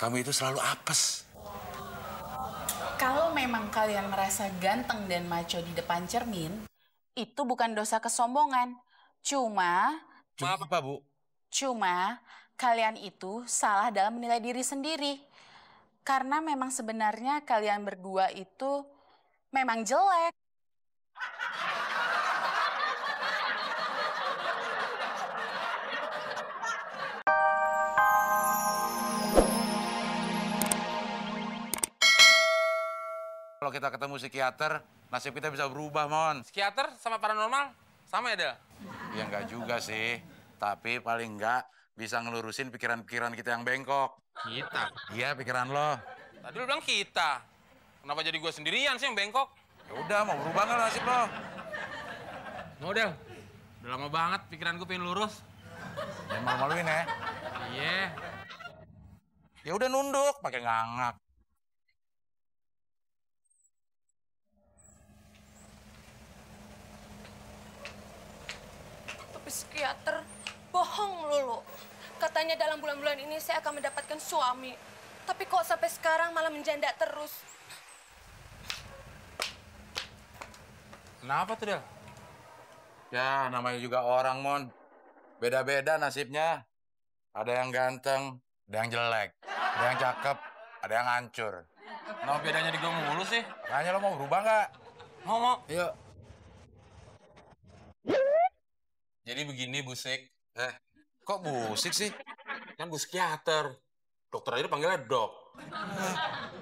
kamu itu selalu apes. Kalau memang kalian merasa ganteng dan maco di depan cermin, itu bukan dosa kesombongan. Cuma apa, Bu? Cuma kalian itu salah dalam menilai diri sendiri. Karena memang sebenarnya kalian berdua itu memang jelek. Kalau kita ketemu psikiater, nasib kita bisa berubah, Mon. Psikiater sama paranormal sama ya, Del? Ya enggak juga sih, tapi paling enggak bisa ngelurusin pikiran-pikiran kita yang bengkok. Kita? Iya, pikiran lo. Tadi lu bilang kita. Kenapa jadi gue sendirian sih yang bengkok? Ya udah, mau berubah nggak nasib lo? Mau, Del. Udah lama banget pikiran gue pengen lurus. Jangan malu-maluin ya. Iya. Ya udah nunduk, pakai ngangak. Psikiater, bohong lulu. Katanya dalam bulan-bulan ini saya akan mendapatkan suami. Tapi kok sampai sekarang malah menjanda terus. Kenapa tuh, Del? Ya, namanya juga orang, Mon. Beda-beda nasibnya. Ada yang ganteng, ada yang jelek. Ada yang cakep, ada yang hancur. Kenapa bedanya di gue mulu sih? Makanya lo mau berubah nggak? Mau. Yuk. Jadi begini, Busik. Kok busik sih? Kan gue psikiater. Dokter aja panggilnya dok.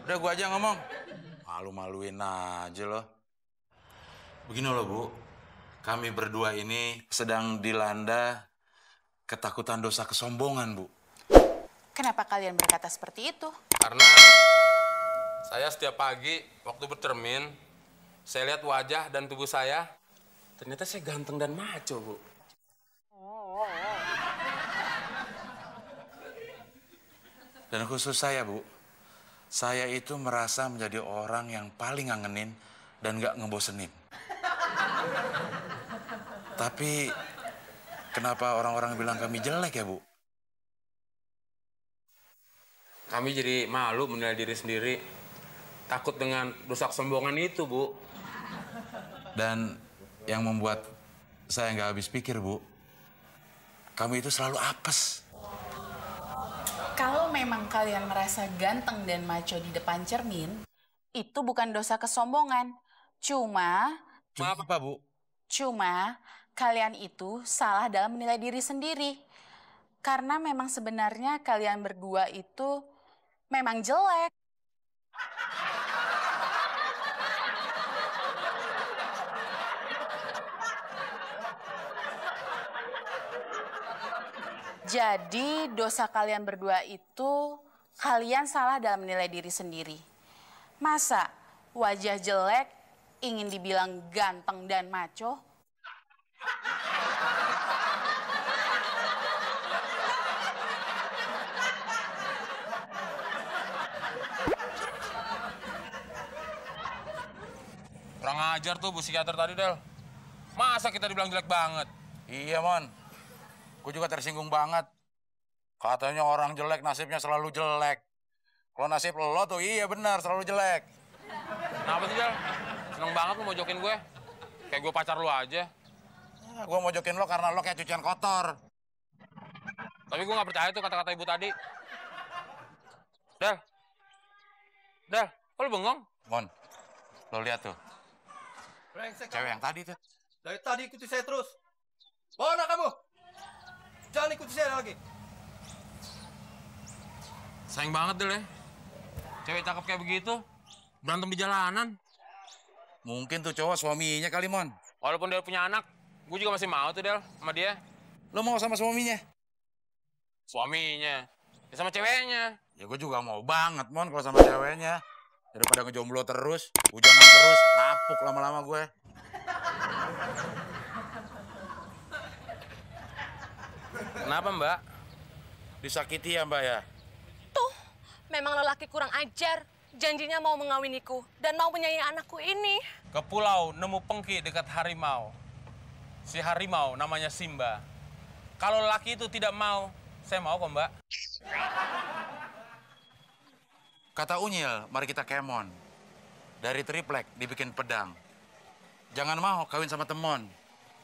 Udah gua aja ngomong. Malu-maluin aja lo. Begini loh, Bu. Kami berdua ini sedang dilanda ketakutan dosa kesombongan, Bu. Kenapa kalian berkata seperti itu? Karena saya setiap pagi waktu bercermin, saya lihat wajah dan tubuh saya, ternyata saya ganteng dan maco, Bu. Dan khusus saya, Bu. Saya itu merasa menjadi orang yang paling ngangenin dan gak ngebosenin. Tapi kenapa orang-orang bilang kami jelek ya, Bu? Kami jadi malu menilai diri sendiri. Takut dengan dosa kesombongan itu, Bu. Dan yang membuat saya nggak habis pikir, Bu, kamu itu selalu apes. Kalau memang kalian merasa ganteng dan maco di depan cermin, itu bukan dosa kesombongan. Cuma apa, Bu? Cuma kalian itu salah dalam menilai diri sendiri. Karena memang sebenarnya kalian berdua itu memang jelek. Jadi dosa kalian berdua itu kalian salah dalam menilai diri sendiri. Masa wajah jelek ingin dibilang ganteng dan maco? Kurang ajar tuh Bu psikiater tadi, Del. Masa kita dibilang jelek banget? Iya, Mon. Gue juga tersinggung banget. Katanya orang jelek nasibnya selalu jelek. Kalau nasib lo tuh iya benar selalu jelek. Kenapa sih, Del? Seneng banget lu mojokin gue. Kayak gue pacar lu aja. Gue mojokin lo karena lo kayak cucian kotor. Tapi gue gak percaya tuh kata-kata ibu tadi. Del, kok lu bengong? Mon, lo lihat tuh. Brengsek. Cewek yang tadi tuh. Dari tadi ikuti saya terus. Mana kamu? Jangan ikuti saya lagi. Sayang banget, Del ya. Cewek cakep kayak begitu, berantem di jalanan. Mungkin tuh cowok suaminya kali, Mon. Walaupun dia punya anak, gue juga masih mau tuh, Del, sama dia. Lo mau sama suaminya? Suaminya. Ya sama ceweknya. Ya gue juga mau banget, Mon, kalau sama ceweknya. Daripada ngejomblo terus, bujangan terus, napuk lama-lama gue. Kenapa, Mbak? Disakiti ya, Mbak ya? Tuh, memang lelaki kurang ajar. Janjinya mau mengawiniku dan mau menyayangi anakku ini. Ke pulau nemu pengki dekat harimau. Si harimau namanya Simba. Kalau lelaki itu tidak mau, saya mau kok, Mbak. Kata Unyil, mari kita kemon. Dari triplek dibikin pedang. Jangan mau kawin sama temon.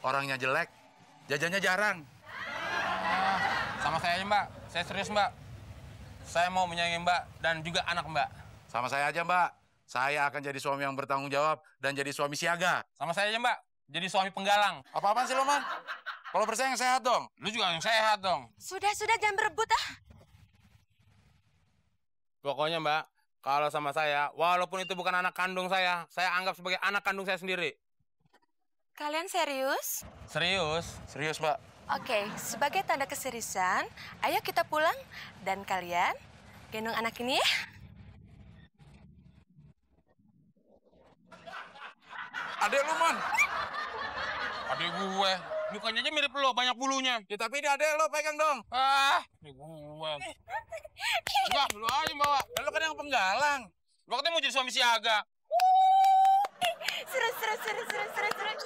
Orangnya jelek, jajannya jarang. Sama saya aja, Mbak. Saya serius, Mbak. Saya mau menyayangi Mbak dan juga anak Mbak. Sama saya aja, Mbak. Saya akan jadi suami yang bertanggung jawab dan jadi suami siaga. Sama saya aja, Mbak. Jadi suami penggalang. Apa-apaan sih lo, Man? Kalau bersaing sehat dong. Lu juga yang sehat dong. Sudah, jangan berebut ah. Pokoknya, Mbak, kalau sama saya, walaupun itu bukan anak kandung saya anggap sebagai anak kandung saya sendiri. Kalian serius? Serius? Serius, Mbak. Oke, sebagai tanda keseriusan, ayo kita pulang. Dan kalian gendong anak ini ya. Adek lu, Man. Adik gue. Mukanya aja mirip lo, banyak bulunya. Ya, tapi ini adek lo, pegang dong. Ah, adik gue. Enggak, lu aja bawa. Lo kan yang penggalang. Lo katanya mau jadi suami siaga. Seru.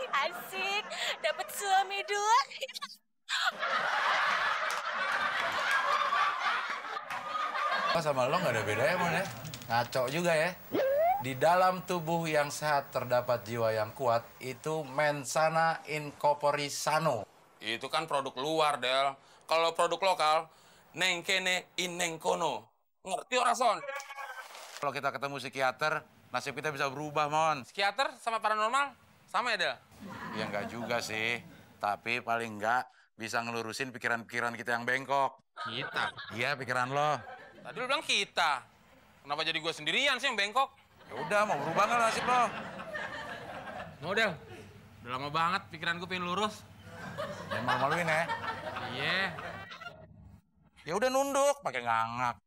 Asik, dapat suami dua. Oh, sama lo nggak ada bedanya, Mon ya? Ngaco juga ya. Di dalam tubuh yang sehat terdapat jiwa yang kuat, itu mens sana in corpore sano. Itu kan produk luar, Del. Kalau produk lokal, neng kene in neng kono. Ngerti ora, Son? Kalau kita ketemu psikiater, nasib kita bisa berubah, Mon. Psikiater sama paranormal sama ya, Del? Ya nggak juga sih. Tapi paling nggak bisa ngelurusin pikiran-pikiran kita yang bengkok. Kita. Iya, pikiran lo. Tadi lu bilang kita. Kenapa jadi gue sendirian sih yang bengkok? Ya udah, mau berubah nggak nasib lo? Mau, Del. Udah lama banget pikiran gue pengen lurus. Jangan malu-maluin ya. Iya. Ya udah nunduk, pakai ngangak.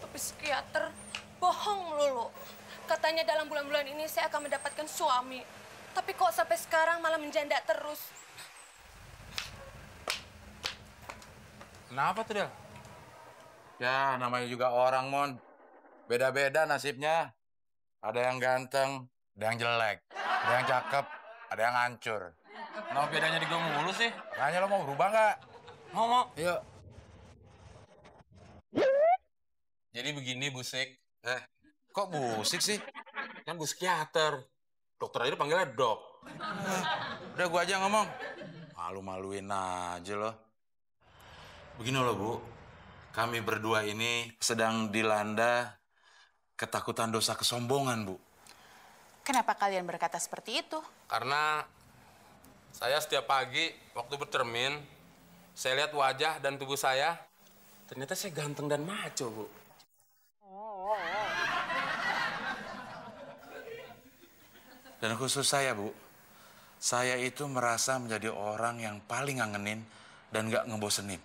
Tapi psikiater, bohong lulu. Katanya dalam bulan-bulan ini saya akan mendapatkan suami. Tapi kok sampai sekarang malah menjanda terus. Kenapa tuh, Del? Ya, namanya juga orang, Mon. Beda-beda nasibnya. Ada yang ganteng, ada yang jelek. Ada yang cakep, ada yang hancur. Kenapa bedanya di gue mulu sih? Makanya lo mau berubah nggak? Mau. Yuk. Jadi begini, Busik. Kok busik sih? Kan gue psikiater. Dokter aja panggilnya dok. Udah gua aja ngomong. Malu-maluin aja lo. Begini loh, Bu. Kami berdua ini sedang dilanda ketakutan dosa kesombongan, Bu. Kenapa kalian berkata seperti itu? Karena saya setiap pagi waktu bercermin, saya lihat wajah dan tubuh saya, ternyata saya ganteng dan maco, Bu. Dan khusus saya, Bu. Saya itu merasa menjadi orang yang paling ngangenin dan gak ngebosenin.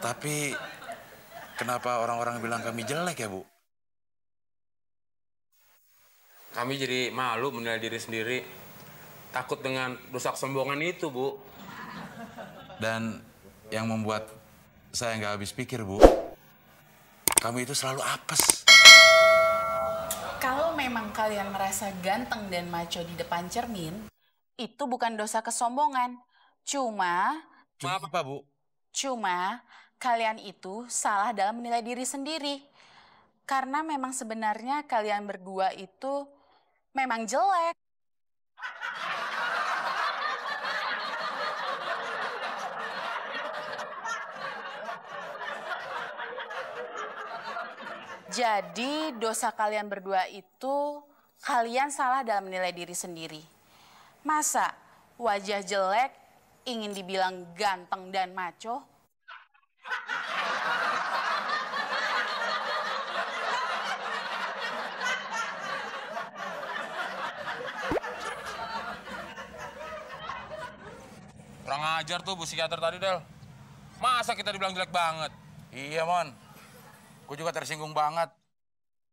Tapi kenapa orang-orang bilang kami jelek ya, Bu? Kami jadi malu menilai diri sendiri. Takut dengan dosa kesombongan itu, Bu. Dan yang membuat saya nggak habis pikir, Bu, kami itu selalu apes. Kalau memang kalian merasa ganteng dan maco di depan cermin, itu bukan dosa kesombongan. Cuma Apa, Bu? kalian itu salah dalam menilai diri sendiri. Karena memang sebenarnya kalian berdua itu memang jelek. Jadi dosa kalian berdua itu kalian salah dalam menilai diri sendiri. Masa wajah jelek ingin dibilang ganteng dan maco? Kurang ajar tuh Bu psikiater tadi, Del. Masa kita dibilang jelek banget? Iya, Mon. Gue juga tersinggung banget.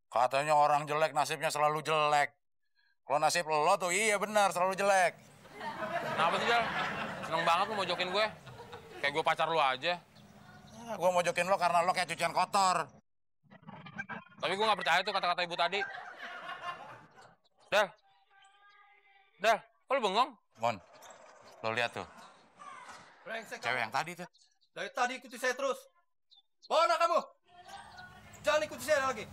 Katanya orang jelek nasibnya selalu jelek. Kalau nasib lo tuh iya benar selalu jelek. Kenapa sih, Del? Seneng banget lu mojokin gue. Kayak gue pacar lu aja. Gue mojokin lo karena lo kayak cucian kotor. Tapi gue gak percaya tuh kata-kata ibu tadi. Del, kok lu bengong? Mon, lo lihat tuh, Brengsek cewek kamu. yang tadi tuh. Dari tadi ikuti saya terus. Bawa anak kamu. Jangan ikuti saya lagi.